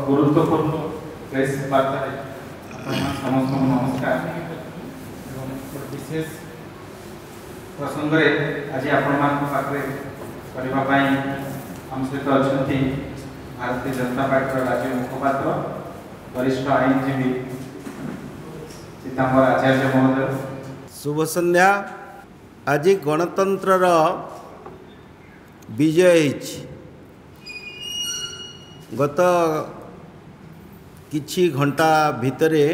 गुरुत्वपूर्ण press वार्ता समस्त नमस्कार। विशेष प्रसंग आज आपरे आम सहित अच्छा भारतीय जनता पार्टी राज्य मुखपात्र वरिष्ठ आईनजीवी सीतांबर आचार्य महोदय। शुभ संध्या। आज गणतंत्र विजय गत किछि घंटा भितरे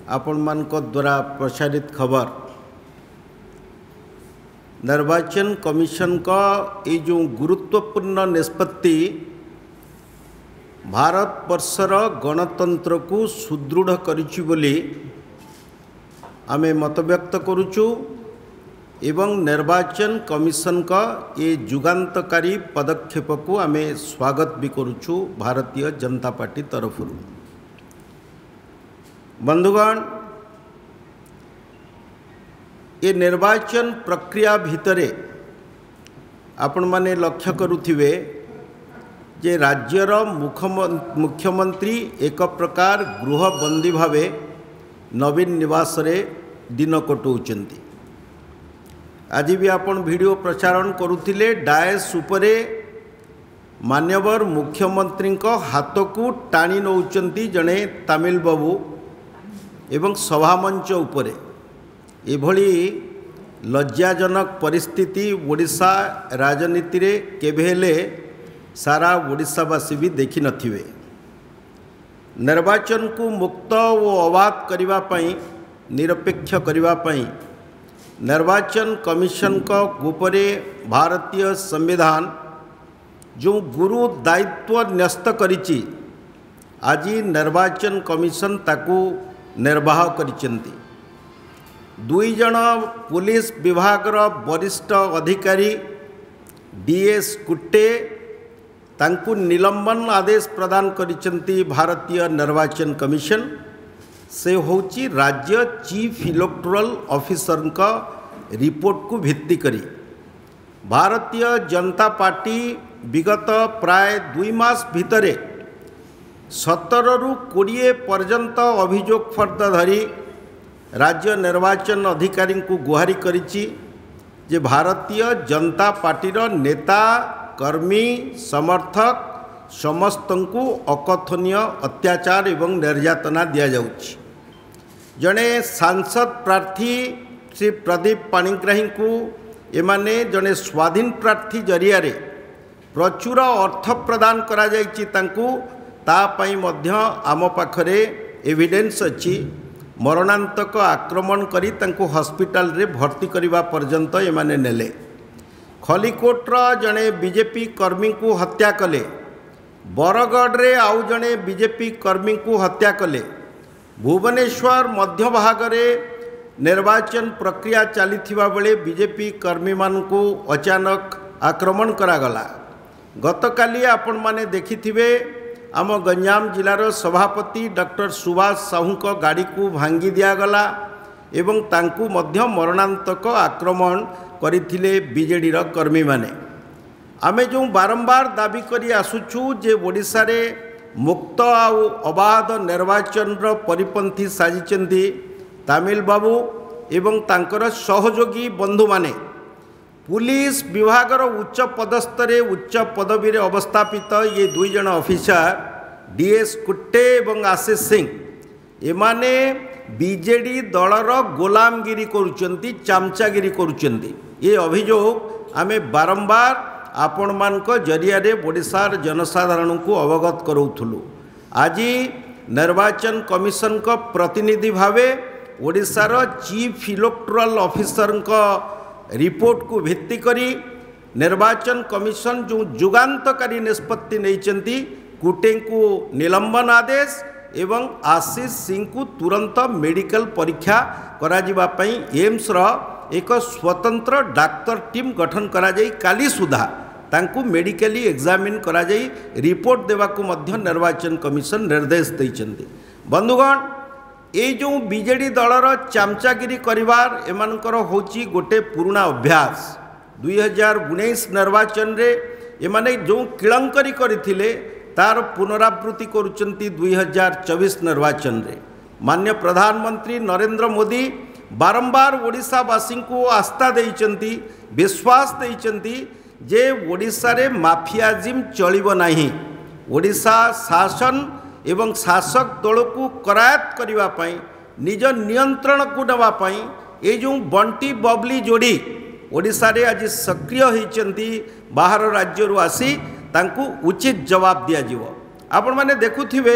आपण मानक द्वारा प्रसारित खबर निर्वाचन कमिशन का ये जो गुरुत्वपूर्ण निष्पत्ति भारत वर्षर गणतंत्र को सुदृढ़ करिछि बोली आमे मत व्यक्त करुचु एवं निर्वाचन कमिशन का ये जुगान्तकारी पदक्षेप को आमे स्वागत भी करुचु भारतीय जनता पार्टी तरफ। बंधुगण, ये निर्वाचन प्रक्रिया भितरे आपण माने लक्ष्य करुथिबे जे राज्यर मुख्यमंत्री एक प्रकार गृहबंदी भावे नवीन निवास रे दिन कटौचंती। आज भी आपण वीडियो प्रसारण करुथिले डायस उपरे मान्यवर मुख्यमंत्री को हाथ को टाणी नौचंती जड़े तमिल बाबू एवं सभामंच उपरे एभली लज्जाजनक परिस्थिति ओडिशा राजनीति रे केबे हेले सारा ओडिशावासी भी देखि नथिबे। निर्वाचन को मुक्त और अबाध करिवा पई निरपेक्ष करिवा पई निर्वाचन कमिशन का उपरे भारतीय संविधान जो गुरु दायित्व न्यस्त करिछि आज निर्वाचन कमिशन ताकू निर्वाह करिसेंती। दुई जन पुलिस विभाग वरिष्ठ अधिकारी डीएस कुट्टे तांकू निलंबन आदेश प्रदान करिसेंती भारतीय निर्वाचन कमिशन से होची राज्य चीफ इलेक्टोरल ऑफिसर का रिपोर्ट को भित्ति करी भारतीय जनता पार्टी विगत प्राय 2 मास भितरे 17 रु 20 पर्यंत अभियोग फर्द धरी राज्य निर्वाचन अधिकारी को गुहारी करिछि जे भारतीय जनता पार्टी नेता कर्मी समर्थक समस्त को अकथनीय अत्याचार एवं निर्यातना दिया जाउछि। जड़े सांसद प्रार्थी श्री प्रदीप पाणिग्राही को एमाने जड़े स्वाधीन प्रार्थी जरिया रे प्रचुर अर्थ प्रदान करा जाइछि तांकू तापाई मध्य आम पाखरे एविडेंस अच्छी मरणांतक आक्रमण करी तांकू हॉस्पिटल रे भर्ती करिवा पर्यंत एमाने नेले। खलिकोटर जड़े बीजेपी कर्मी को हत्या कले, बरगढ़ रे आउ जड़े बीजेपी कर्मी को हत्या कले, भुवनेश्वर मध्य भागरे निर्वाचन प्रक्रिया चलीथिबा बेले बीजेपी कर्मी मानकू अचानक आक्रमण करागला। गतकाली आपण माने देखिथिबे आम गंजाम जिलार सभापति डॉक्टर सुभाष साहू को गाड़ी को भांगी दियागला एवं तांकू मध्य मरणांतक आक्रमण करथिले बीजेडी रो कर्मी माने। आमे जो बारंबार दाबी करी आसुछु जे ओडिशा रे मुक्त आउ अबाध निर्वाचन रो परिपंथी साजिचंती तमिल बाबू एवं तांकर सहयोगी बंधु माने। पुलिस विभाग उच्च पदस्तर उच्च पदवी रे अवस्थापित ये 2 जन ऑफिसर डीएस कुट्टे एवं आशीष सिंह एमाने बीजेडी दलर गोलामगिरी करुचंती, चामचागिरी करुचंती। ये अभियोग आमे बारंबार आपण मान जरिया रे ओडिशार जनसाधारण को अवगत करूथुलु। आज निर्वाचन कमिशन का प्रतिनिधि भावे ओडिशार चीफ इलेक्टोरल ऑफिसर का रिपोर्ट को भित्ति करी निर्वाचन कमिशन जो जुगान्तकारी निष्पत्ति नैचंती कुटे को निलंबन आदेश एवं आशीष सिंह को तुरंत मेडिकल परीक्षा कराजिबा पई एम्स रो एक स्वतंत्र डाक्तर टीम गठन करा जाई काली सुधा तांकू मेडिकली एग्जामिन करा जाई रिपोर्ट देवा को मध्य निर्वाचन कमिशन निर्देश दैचंती। बंधुगण, ये जो बीजेडी दलर चामचागिरी करिवार एमानकर होची गोटे पुराना अभ्यास। 2019 निर्वाचन रे एमाने जो किलंकरी करथिले तार पुनरावृत्ति करुचंती 2024 निर्वाचन रे। माननीय प्रधानमंत्री नरेंद्र मोदी बारंबार ओडिशावासी को आस्था देइचंती, विश्वास देइचंती जे ओडिशा रे माफियाजिम चलिबो नाही। ओडिशा शासन एवं शासक दल को करायत करबा पई, निज नियंत्रण को नवा पई ए जो बंटी बबली जोड़ी ओडिशा रे आज सक्रिय होइचंती, बाहर राज्य आसी तांकू उचित जवाब दिया जीवो। आपण माने देखुथिबे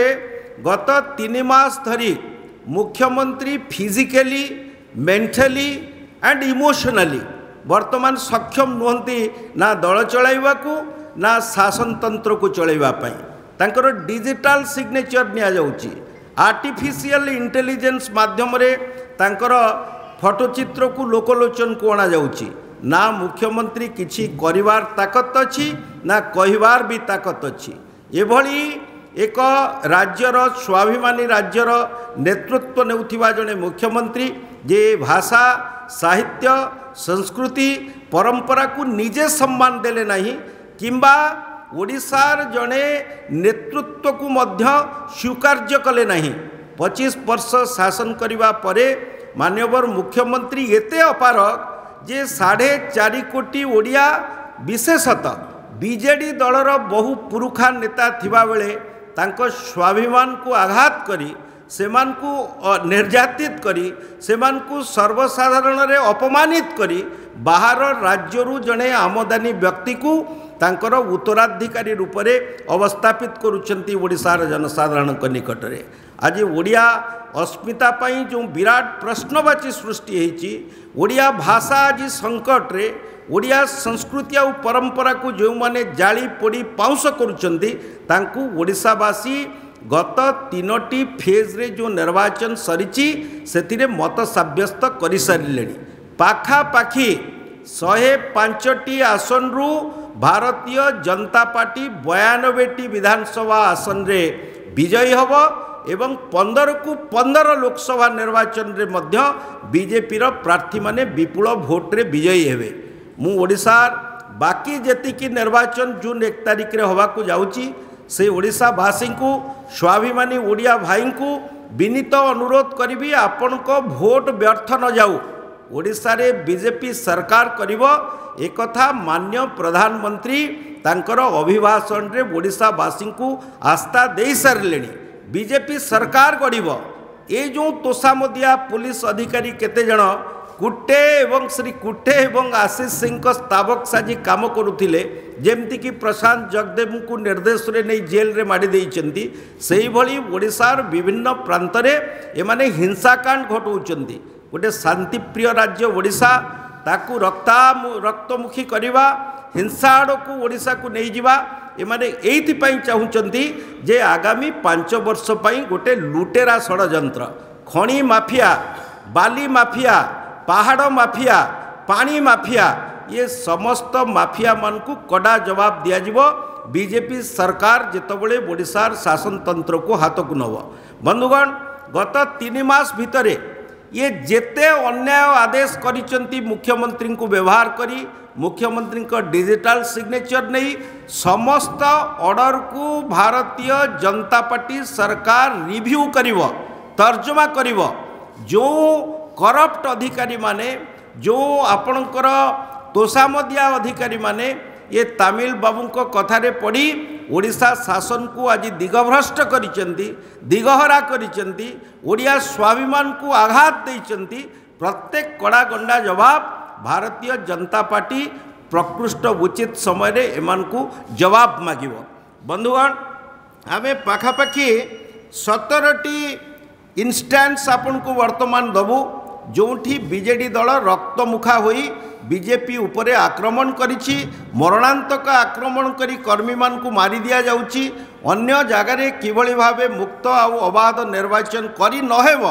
गत 3 मास धरी मुख्यमंत्री फिजिकली, मेंटली एंड इमोशनली वर्तमान सक्षम नुहंती ना दल चलाइबाकू ना शासन तंत्र को चलाइबा पई। तांकर डिजिटल सिग्नेचर निया जाउची, आर्टिफिशियल इंटेलिजेंस माध्यम रे तांकर फोटोचित्र को लोकलोचन को अणा जाउची। ना मुख्यमंत्री किछि करिवार ताकत अछि ना कहिवार भी ताकत अछि। एभली एक राज्यर स्वाभिमानी राज्यर नेतृत्व नेउथिबा जने मुख्यमंत्री जे भाषा, साहित्य, संस्कृति, परंपरा को निजे सम्मान देले नहीं किंबा ओडिशार जने नेतृत्व को मध्य स्वीकार्य कले नहीं। 25 वर्ष शासन करिबा परे मान्यवर मुख्यमंत्री एते अपारक जे 4.5 कोटी ओडिया विशेषतः बीजेडी दलर बहु पुरुखा नेता थिबा बेले तांको स्वाभिमान को आघात करी, सेमान को निर्यातित करी, सेमान को सर्वसाधारण रे अपमानित करी बाहर राज्यरू जने आमदानी व्यक्ति को तांकर उत्तराधिकारी रूप में अवस्थापित करुचंती ओडिशार जनसाधारण निकट में। आज ओडिया अस्मिता पई जो विराट प्रश्नवाची सृष्टि होईची, ओडिया भाषा आज संकट रे, ओडिया संस्कृति और परंपरा को जो माने जाली पोड़ी पाउंस करुचंती तांकू ओडिशावासी गत 3टी फेज रे जो निर्वाचन सरीची सेतिरे मत साब्यस्त करि सारिलेनी। पाखापाखि 105टी आसन रु भारतीय जनता पार्टी 92टी विधानसभा आसन रे विजयी हब एवं 15 को 15 लोकसभा निर्वाचन रे मध्य बीजेपी रो प्रार्थी माने विपुल भोट रे विजयी हेबे। मु ओडिशार बाकी जेतिकी निर्वाचन जून 1 तारिख रे हवा को जाउची से ओडिशावासी को स्वाभिमानी ओडिया भाई को विनीत अनुरोध करी आपण को भोट व्यर्थ न जाऊ। ओडिशा रे बीजेपी सरकार करिवो एक कथा मान्य प्रधानमंत्री तांकर अभिभाषण रे ओडिशावासी को आस्था दे सारलेनी। बीजेपी सरकार गढ़िबो। ए जो तोषामदिया पुलिस अधिकारी केते जण कुट्टे एवं श्री कुट्टे एवं आशीष सिंह को स्तावक साजी काम करुथिले, जेमती कि प्रशांत जगदेव को निर्देश रे नहीं जेल रे माड़ी देइचंती, सेही भली ओडिशार विभिन्न प्रांत रे एमाने हिंसाकांड घटौचंती। गोटे शांतिप्रिय राज्य ओडिशा ताकू रक्तमुखी करवा, हिंसा आड़ को ओडिशा को नहीं जिबा एमाने एइथिपाई चाहुचंती जे आगामी 5 वर्ष पई गोटे लुटेरा षड़यंत्र, खणी माफिया, बाली माफिया, पहाड़ माफिया, पानी माफिया, ये समस्त माफिया मान को कड़ा जवाब दिया जिवो बीजेपी सरकार जेतबळे ओडिशार शासन तंत्र को हाथ को नव। बंधुगण, गत 3 मास भितरे ये जेते अन्याय आदेश करिचंती मुख्यमंत्री को व्यवहार करी, मुख्यमंत्री को डिजिटल सिग्नेचर नहीं समस्त ऑर्डर को भारतीय जनता पार्टी सरकार रिव्यू करिवो, तर्जमा करिवो। जो करप्ट अधिकारी माने, जो आपणकर तोषामदिया अधिकारी माने ये तमिल बाबू को कथारे पड़ी ओडिशा शासन को आज दिगभ्रष्ट करिचंती, दिगहरा करिचंती, ओडिया स्वाभिमान को आघात देइचंती। प्रत्येक कड़ा गंडा जवाब भारतीय जनता पार्टी प्रकृष्ट उचित समय रे एमान को जवाब मागिबो। बंधुगण, आमे पाखापाखि 17टी इन्स्टान्स आपन को वर्तमान दबु जोठी बीजेडी दल रक्तमुखा होई बीजेपी उपरे आक्रमण करिछि, मरणांतक आक्रमण करी कर्मी मान को मारी दिया जाउछि। अन्य जगार किभली भावे मुक्त आउ अबाध निर्वाचन करी नहेब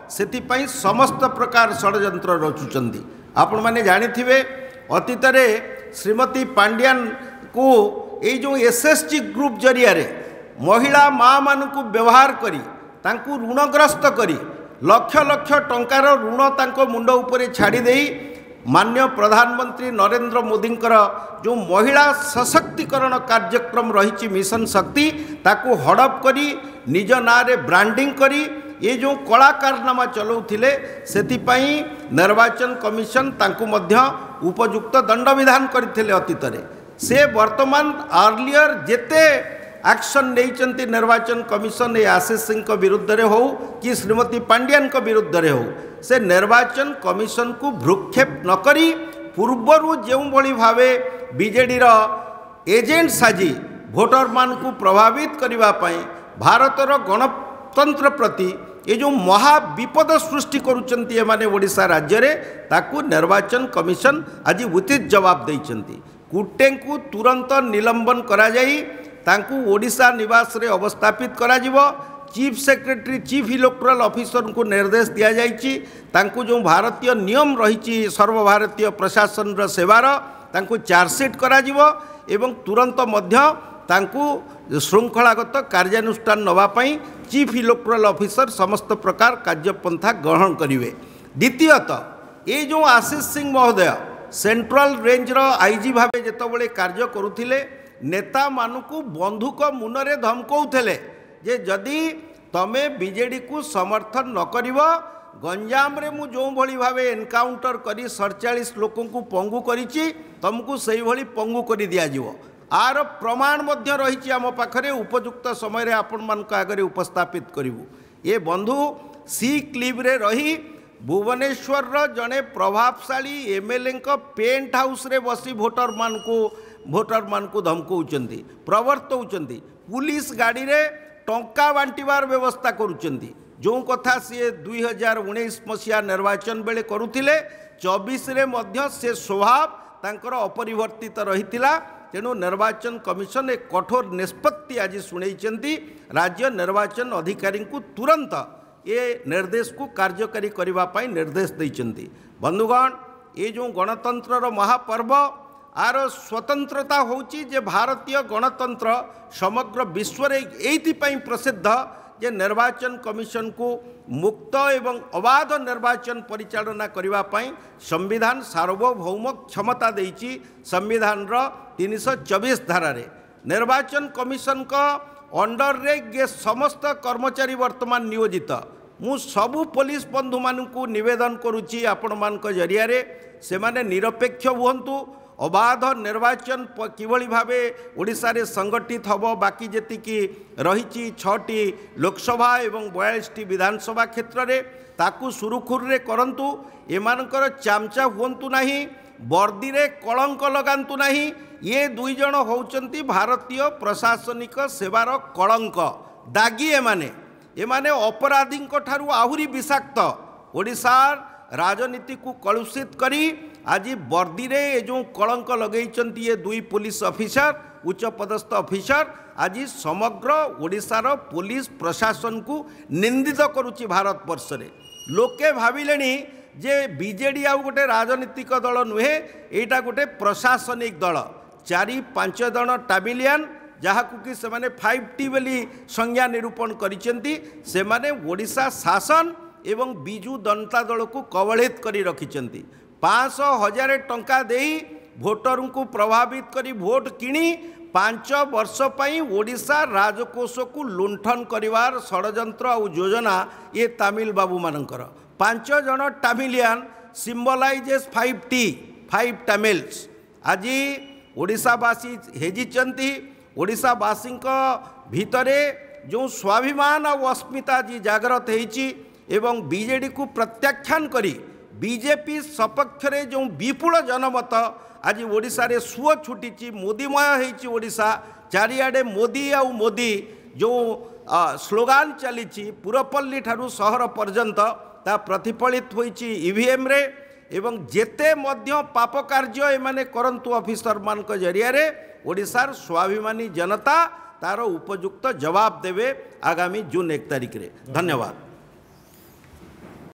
सेतिपई समस्त प्रकार षड़यंत्र रचुचंती। आपण माने जानिथिबे अतीत रे श्रीमती पांड्यान को ए जो एसएसजी ग्रुप जरिया रे महिला माँ मान को व्यवहार करी तांकू ऋणग्रस्त करी लक्ष लक्ष टंकार ऋण तांको मुंड उपरे छाड़ी देई माननीय प्रधानमंत्री नरेंद्र मोदी जो महिला सशक्तिकरण कार्यक्रम रही मिशन शक्ति ताकू हड़प करी निज ना रे ब्रांडिंग करी ये जो कलाकारनामा चलाउथिले सेतिपई निर्वाचन कमिशन तांकू मध्य उपयुक्त दंड विधान करथिले अतीत रे से वर्तमान अर्लियर जेते एक्शन नहीं निर्वाचन कमिशन ये आशीष सिंह विरुद्ध रे हो कि श्रीमती पांड्यान विरुद्ध रे हो से निर्वाचन कमिशन को भ्रूक्षेप न करी पूर्वरु जो भली भावे बीजेडी रो एजेंट साजी भोटर मान को प्रभावित करने पाई भारतर गणतंत्र प्रति ये जो महाविपद सृष्टि करुचंती माने ओडिशा राज्य रे ताकू निर्वाचन कमिशन आज उचित जवाब देइचंती कुटे को तुरंत निलंबन करा जाई तांकू ओडिशा निवास रे अवस्थापित करा जिवो chief secretary chief electoral officer को निर्देश दिया जाइछि तांकू जो भारतीय नियम रही सर्वभारतीय प्रशासन र सेवार तांकू चार्जसीट करा जिवो एवं तुरंत मध्य तांकू श्रृंखलागत कार्यानुष्ठान नवापाई चीफ इलेक्टोरल ऑफिसर समस्त प्रकार कार्यपंथा ग्रहण करेंगे। द्वितीयत ये जो आशीष सिंह महोदय सेंट्रल रेंज रो आईजी भावे जेतबळे कार्य करुथिले नेता मानकू बंधुक मुनरे धमकाउथले जे जदि तमे बीजेडी को समर्थन न करिवो गंजाम रे मु जो भली भावे एनकाउंटर करी 47 लोकों को पंगु करिछि तुमको सही भली पंगु करी दिया जिवो आर प्रमाण मध्य रही आम पाखरे उपयुक्त समय आपण मान आगे उपस्थापित करूँ ये बंधु सी क्लिव रे रही भुवनेश्वर जड़े प्रभावशाली एमएलए पेंट हाउस रे बसी भोटर मान को धमकाउचंती प्रवर्तौचंती पुलिस गाड़ी रे टंका बांटिबार व्यवस्था करुचंती जो कथा सी 2019 मसीहा निर्वाचन बेले करुथिले 24 रे मध्य से स्वभाव तांकर अपरिवर्तित रहितिला तेणु निर्वाचन कमिशन एक कठोर निष्पत्ति आज शुणई राज्य निर्वाचन अधिकारी को तुरंत ये निर्देश को कार्यकारी करने निर्देश देइचंती। बंधुगण ये जो गणतंत्र महापर्व आर स्वतंत्रता होची जे भारतीय गणतंत्र समग्र विश्व एइथिपाई प्रसिद्ध जे निर्वाचन कमिशन को मुक्त एवं अबाध निर्वाचन परिचालना करने संविधान सार्वभौम क्षमता देइची संविधान रो 324 धारा रे निर्वाचन कमिशन का अंडर रे ये समस्त कर्मचारी वर्तमान नियोजित मु सबु पुलिस बंधु मानू निवेदन करुच्ची आपण मान जरिया रे से माने निरपेक्ष हुंतु अबाध निर्वाचन किभली भावे ओडिशा रे संगठित हबो बाकी जेतिकी रही 6टी लोकसभा एवं 42टी विधानसभा क्षेत्र रे ताकू सुरुखुर रे करंतु एमानकर चामचा हुंतु नाही वर्दी रे कलंक लगांतु नाही ये दुई जण होउचंती भारतीय प्रशासनिक सेवार कलंक दागी एमाने अपराधी ठारू आहुरी विषाक्त ओडिशार राजनीति को कलुषित करी आज वर्दी रे जो कलंक लगेइचंती ये दुई पुलिस ऑफिसर उच्च पदस्थ ऑफिसर आज समग्र ओडिशार पुलिस प्रशासन को निंदित करुच्ची भारत वर्ष रे लोके भाविलेनी जे बीजेडी आउ गोटे राजनीतिक दल नुहे एटा गोटे प्रशासनिक दल 4-5 जन टामिलियन जहाकू कि से माने 5T बोली संज्ञा निरूपण करिसेंती से माने ओडिशा शासन एवं बिजु जनता दल को कबलित करी रखिचंती 500,000 टंका देई भोटर को प्रभावित करी भोट किणी 5 वर्ष पई ओडिशा राजकोष को लुंठन करिवार षडयंत्र और योजना ये तमिल बाबू मानकर 5 जन टामिलियन सिम्बलाइजेस 5T 5 टामिल्स आज ओडिशावासी हेजिचंती ओडिशावासी भितरे जो स्वाभिमान और अस्मिता जी जागृत होइची एवं बीजेडी को प्रत्याख्यान करी बीजेपी सपक्ष रे जो विपुल जनमत आज ओडिशा रे सुओ छुटी मोदीमय होइची ओडिशा चारिआडे मोदी आउ मोदी जो स्लोगान चली पुरपल्ली ठारू सहर पर्यंत ता प्रतिफलित होइची ईवीएम रे एवं जेते मध्य पाप कार्य एमाने करंतु ऑफिसर मान जरिया रे ओडिशार स्वाभिमानी जनता तार उपयुक्त जवाब देवे आगामी जून 1 तारिख रे। धन्यवाद।